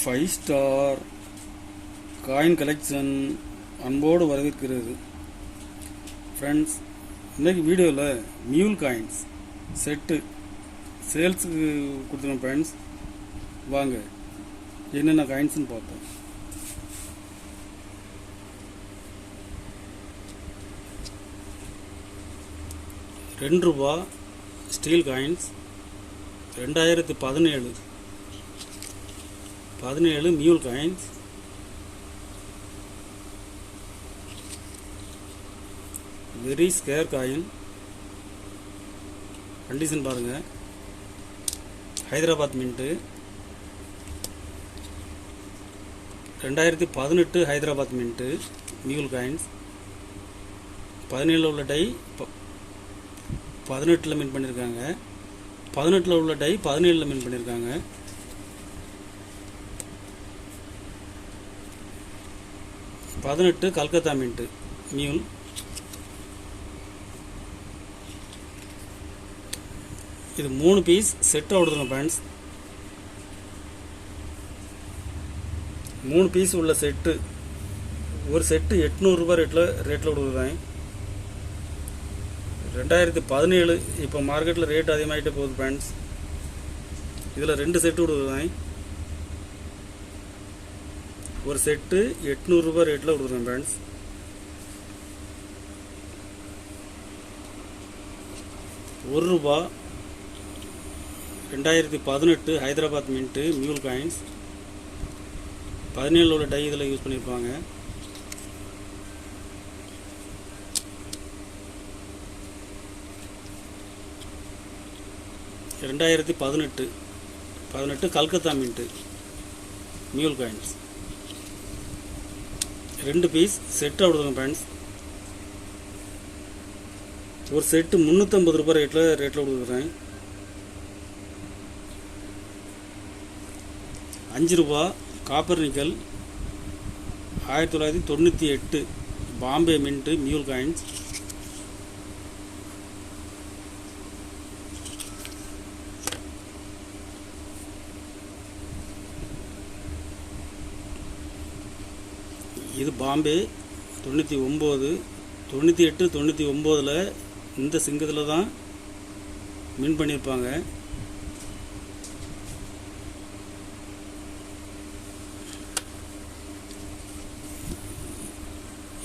5 star coin collection அன்போடு வரவேற்கிறது. Friends, இன்றைக்கி வீடியோவில் மியூல் காயின்ஸ் செட்டு சேல்ஸுக்கு கொடுத்துருக்கோம். ஃப்ரெண்ட்ஸ், வாங்க என்னென்ன காயின்ஸ்னு பார்ப்போம். ₹2 steel coins 2017 mule coins. Very scarce coin condition பாருங்க. Hyderabad mint 2018 Hyderabad mint mule coins. 17 உள்ள டை 18 மின் பண்ணியிருக்காங்க. 18 உள்ள டை 17 மின் பண்ணியிருக்காங்க. கல்கத்தா மின்ட்டு மியூல். இது 3 பீஸ் செட்டாக கொடுத்துருங்க ஃப்ரெண்ட்ஸ். 3 பீஸ் உள்ள செட்டு, ஒரு செட்டு ₹800 ரேட்டில் கொடுக்குறாங்க. 2017 இப்போ மார்க்கெட்டில் ரேட் அதிகமாகிட்டே போகுது ஃப்ரெண்ட்ஸ். இதில் 2 செட்டு கொடுக்குறாங்க. ஒரு செட்டு ₹800 ரேட்டில் கொடுக்குறேன் friends. ₹1 2018 Hyderabad mint mule coins. 17 உள்ள டை இதில் யூஸ் பண்ணியிருப்பாங்க. ₹2018 Calcutta mint mule coins. 2 piece செட்டாக கொடுத்துருங்க ஃப்ரெண்ட்ஸ். ஒரு செட்டு ₹350 ரேட்டில் கொடுக்குறேன். ₹5 copper nickel 1998 Bombay mint mule coins. இது பாம்பே 99, 98, 99 இந்த சிங்கத்தில் தான் மின் பண்ணியிருப்பாங்க.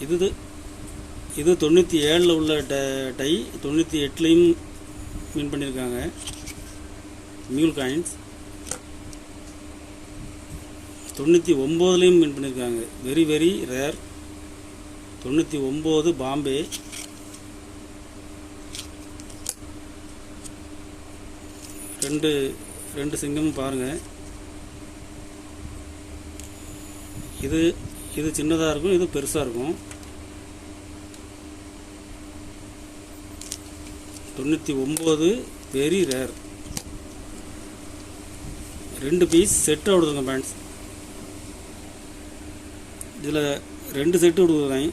இது 97 உள்ள டை 98 மின் பண்ணியிருக்காங்க மியூல் காயின்ஸ். 99 மின் பண்ணியிருக்காங்க. Very very rare. 99 பாம்பே. ரெண்டு சிங்கமும் பாருங்கள். இது சின்னதாக இருக்கும், இது பெருசாக இருக்கும். 99 வெரி ரேர். 2 பீஸ் செட்டாக கொடுத்துருங்க ஃப்ரெண்ட்ஸ். இதில் 2 செட்டு கொடுக்குறேன்.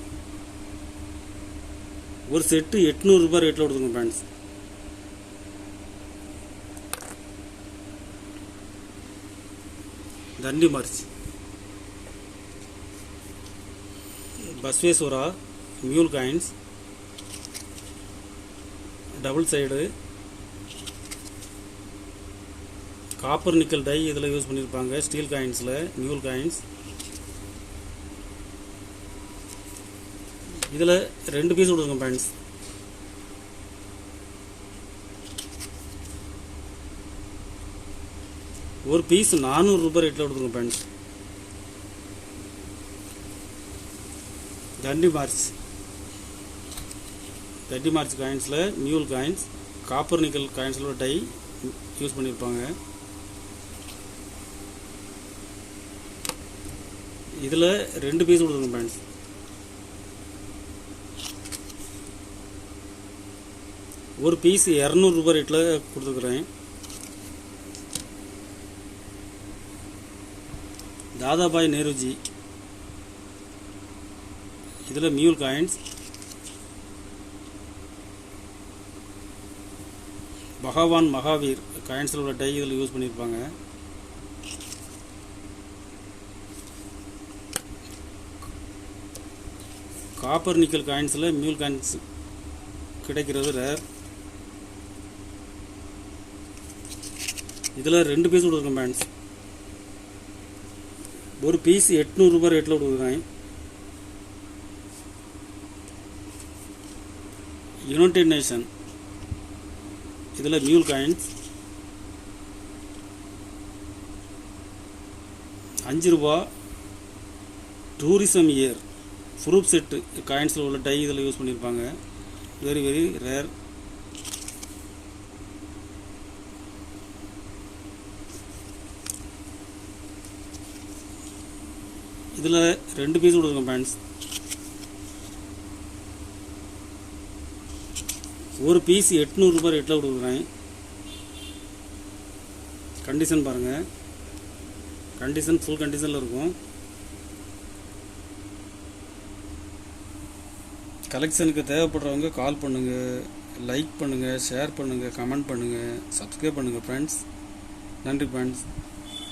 ஒரு செட்டு ₹800 ரேட்டில் கொடுத்துருங்க friends. Dandi march Basaveshwara mule coins. Double side copper nickel die இதில் யூஸ் பண்ணியிருப்பாங்க. ஸ்டீல் காயின்ஸில் மியூல் காயின்ஸ். இதில் 2 பீஸ் கொடுங்க ஃப்ரெண்ட்ஸ். ஒரு பீஸ் ₹400 ரேட்டில் கொடுத்துருங்க ஃப்ரெண்ட்ஸ். தண்டி மார்ச் காயின்ஸில் மியூல் காயின்ஸ். காப்பர் நிக்கல் காயின்ஸில் டை யூஸ் பண்ணியிருப்பாங்க. இதில் 2 பீஸ் கொடுத்துருங்க ஃப்ரெண்ட்ஸ். ஒரு பீஸ் ₹200 ரேட்டில் கொடுத்துருக்குறேன். தாதாபாய் நேருஜி இதில் மியூல் காயின்ஸ். பகவான் மகாவீர் காயின்ஸில் உள்ள டை இதில் யூஸ் பண்ணியிருப்பாங்க. காப்பர் நிக்கல் காயின்ஸில் மியூல் காயின்ஸ் கிடைக்கிறது ரேர். இதில் 2 பீஸ் கொடுக்குறோம் ஃப்ரெண்ட்ஸ். ஒரு பீஸ் 800 ரூபாய் ரேட்டில் கொடுக்குறாங்க. யுனைடெட் நேஷன் இதில் மியூல் காயின்ஸ் 5 ரூபா. டூரிசம் இயர் ப்ரூஃப் செட்டு காயின்ஸில் உள்ள டை இதில் யூஸ் பண்ணியிருப்பாங்க. Very very rare. இதில் 2 பீஸ் கொடுக்குறோம் ஃப்ரெண்ட்ஸ். ஒரு பீஸ் 800 ரூபாய் ரேட்டில் கொடுக்குறேன். கண்டிஷன் பாருங்கள், கண்டிஷன் ஃபுல் கண்டிஷனில் இருக்கும். கலெக்ஷனுக்கு தேவைப்படுறவங்க கால் பண்ணுங்கள், லைக் பண்ணுங்கள், ஷேர் பண்ணுங்கள், கமெண்ட் பண்ணுங்கள், சப்ஸ்கிரைப் பண்ணுங்கள் ஃப்ரெண்ட்ஸ். நன்றி ஃப்ரெண்ட்ஸ்.